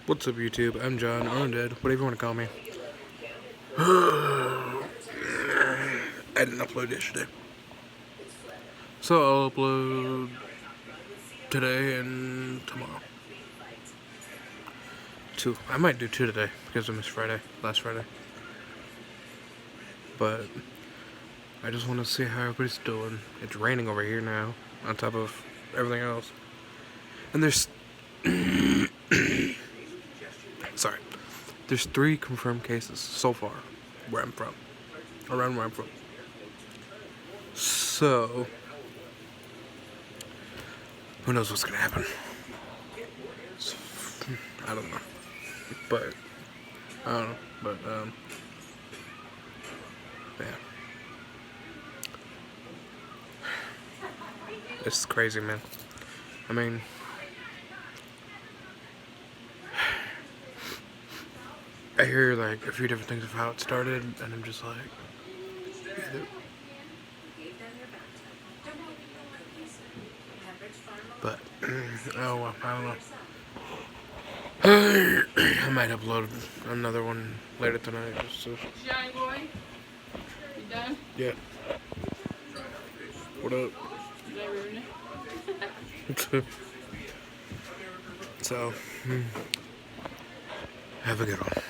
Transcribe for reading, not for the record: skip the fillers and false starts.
What's up, YouTube? I'm John, or Undead, whatever you want to call me. I didn't upload yesterday. So I'll upload today and tomorrow. Two. I might do two today, because I missed Friday, last Friday. But I just want to see how everybody's doing. It's raining over here now, on top of everything else. And there's... Sorry. There's 3 confirmed cases so far, where I'm from. Around where I'm from. So... who knows what's gonna happen? I don't know. But... yeah. It's crazy, man. I mean... I hear, like, a few different things of how it started, and I'm just like... either... But, oh well, I don't know. I might upload another one later tonight, just to... Johnny boy, you done? Yeah. What up? Did I ruin it? So, have a good one.